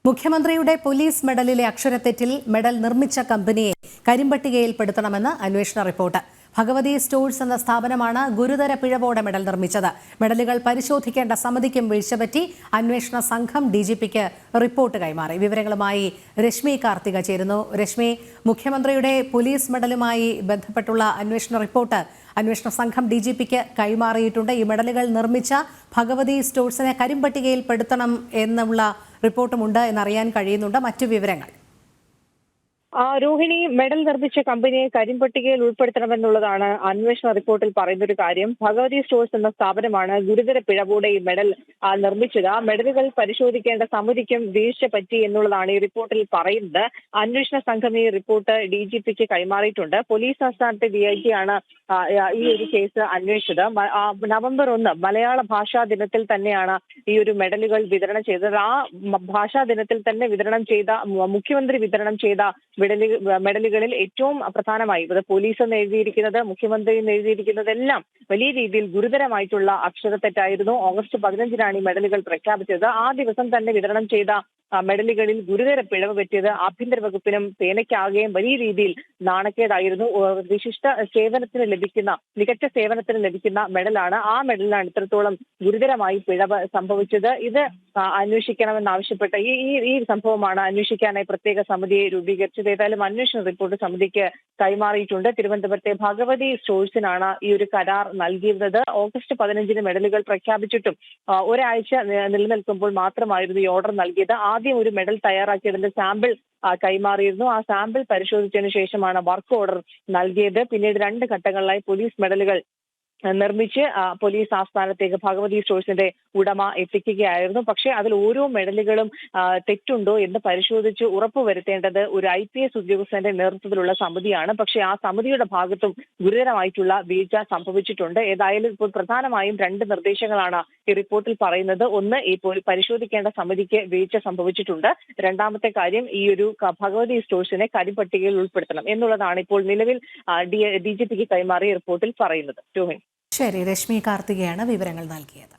മുഖ്യമന്ത്രിയുടെ police മെഡലിലെ അക്ഷരത്തെറ്റിൽ medal നിർമ്മിച്ച കമ്പനിയെ കരിമ്പട്ടികയിൽപ്പെടുത്തണമെന്ന് അന്വേഷണ റിപ്പോർട്ട്. ഭഗവതി സ്റ്റോഴ്സ് എന്ന സ്ഥാപനമാണ് ഗുരുതര പിഴവോടെ മെഡൽ നിർമ്മിച്ചത്. മെഡലുകൾ പരിശോധിക്കേണ്ട സമിതിക്കും വീഴ്ചപറ്റി. അന്വേഷണ സംഘം ഡിജിപിക്ക് റിപ്പോർട്ട് കൈമാറി. വിവരങ്ങളുമായി രശ്മി കാർത്തിക ചേരുന്നു. രശ്മി, മുഖ്യമന്ത്രിയുടെ പോലീസ് മെഡലുമായി ബന്ധപ്പെട്ടുള്ള അന്വേഷണ റിപ്പോർട്ട് അന്വേഷണ സംഘം ഡിജിപിക്ക് കൈമാറിയിട്ടുണ്ട്. ഈ മെഡലുകൾ നിർമ്മിച്ച ഭഗവതി സ്റ്റോഴ്സിനെ കരിമ്പട്ടികയിൽപ്പെടുത്തണം എന്നുള്ള റിപ്പോർട്ടുമുണ്ട് എന്നറിയാൻ കഴിയുന്നുണ്ട്. മറ്റു വിവരങ്ങൾ? രോഹിണി, മെഡൽ നിർമ്മിച്ച കമ്പനിയെ കരിമ്പട്ടികയിൽ ഉൾപ്പെടുത്തണമെന്നുള്ളതാണ് അന്വേഷണ റിപ്പോർട്ടിൽ പറയുന്ന ഒരു കാര്യം. ഭഗവതി സ്റ്റോഴ്സ് എന്ന സ്ഥാപനമാണ് ഗുരുതര പിഴവോടെ ഈ മെഡൽ നിർമ്മിച്ചത്. മെഡലുകൾ പരിശോധിക്കേണ്ട സമിതിക്കും വീഴ്ച പറ്റി എന്നുള്ളതാണ് ഈ റിപ്പോർട്ടിൽ പറയുന്നത്. അന്വേഷണ സംഘം ഈ റിപ്പോർട്ട് ഡിജിപിക്ക് കൈമാറിയിട്ടുണ്ട്. പോലീസ് ആസ്ഥാനത്തെ DIG ആണ് ഈ ഒരു കേസ് അന്വേഷിച്ചത്. നവംബർ 1 മലയാള ഭാഷാ ദിനത്തിൽ തന്നെയാണ് ഈ ഒരു മെഡലുകൾ വിതരണം ചെയ്തത്. ആ ഭാഷാ ദിനത്തിൽ തന്നെ മുഖ്യമന്ത്രി വിതരണം ചെയ്ത മെഡലുകളിൽ ഏറ്റവും പ്രധാനമായി പോലീസ് എന്ന് എഴുതിയിരിക്കുന്നത്, മുഖ്യമന്ത്രി എന്ന് എഴുതിയിരിക്കുന്നതെല്ലാം വലിയ രീതിയിൽ ഗുരുതരമായിട്ടുള്ള അക്ഷരത്തെറ്റായിരുന്നു. ഓഗസ്റ്റ് 15-നാണ് ഈ മെഡലുകൾ പ്രഖ്യാപിച്ചത്. ആ ദിവസം തന്നെ വിതരണം ചെയ്ത മെഡലുകളിൽ ഗുരുതര പിഴവ് പറ്റിയത് ആഭ്യന്തര വകുപ്പിനും സേനയ്ക്കാകുകയും വലിയ രീതിയിൽ നാണക്കേടായിരുന്നു. മികച്ച സേവനത്തിന് ലഭിക്കുന്ന മെഡലാണ്. ആ മെഡലിനാണ് ഇത്രത്തോളം ഗുരുതരമായി പിഴവ് സംഭവിച്ചത്. ഇത് അന്വേഷിക്കണമെന്നാവശ്യപ്പെട്ട ഈ സംഭവമാണ് അന്വേഷിക്കാനായി പ്രത്യേക സമിതിയെ രൂപീകരിച്ചത്. ഏതായാലും അന്വേഷണ റിപ്പോർട്ട് സമിതിക്ക് കൈമാറിയിട്ടുണ്ട്. തിരുവനന്തപുരത്തെ ഭഗവതി സ്റ്റോഴ്സിനാണ് ഈ ഒരു കരാർ നൽകിയിരുന്നത്. ഓഗസ്റ്റ് 15-ന് മെഡലുകൾ പ്രഖ്യാപിച്ചിട്ടും ഒരാഴ്ച നിലനിൽക്കുമ്പോൾ മാത്രമായിരുന്നു ഈ ഓർഡർ നൽകിയത്. ആദ്യം ഒരു മെഡൽ തയ്യാറാക്കിയതിന്റെ സാമ്പിൾ കൈമാറിയിരുന്നു. ആ സാമ്പിൾ പരിശോധിച്ചതിന് ശേഷമാണ് വർക്ക് ഓർഡർ നൽകിയത്. പിന്നീട് 2 ഘട്ടങ്ങളിലായി പോലീസ് മെഡലുകൾ നിർമ്മിച്ച് പോലീസ് ആസ്ഥാനത്തേക്ക് ഭഗവതി സ്റ്റോഴ്സിന്റെ ഉടമ എത്തിക്കുകയായിരുന്നു. പക്ഷേ അതിൽ ഓരോ മെഡലുകളും തെറ്റുണ്ടോ എന്ന് പരിശോധിച്ച് ഉറപ്പുവരുത്തേണ്ടത് ഒരു IPS ഉദ്യോഗസ്ഥന്റെ നേതൃത്വത്തിലുള്ള സമിതിയാണ്. പക്ഷേ ആ സമിതിയുടെ ഭാഗത്തും ഗുരുതരമായിട്ടുള്ള വീഴ്ച സംഭവിച്ചിട്ടുണ്ട്. ഏതായാലും ഇപ്പോൾ പ്രധാനമായും 2 നിർദ്ദേശങ്ങളാണ് ഈ റിപ്പോർട്ടിൽ പറയുന്നത്. ഒന്ന്, ഈ പരിശോധിക്കേണ്ട സമിതിക്ക് വീഴ്ച സംഭവിച്ചിട്ടുണ്ട്. രണ്ടാമത്തെ കാര്യം, ഈ ഒരു ഭഗവതി സ്റ്റോഴ്സിനെ കരിമ്പട്ടികയിൽ ഉൾപ്പെടുത്തണം എന്നുള്ളതാണ് ഇപ്പോൾ നിലവിൽ DGPക്ക് കൈമാറിയ റിപ്പോർട്ടിൽ പറയുന്നത്. രോഹിണി. ശരി, രശ്മി കാർത്തികയാണ് വിവരങ്ങൾ നൽകിയത്.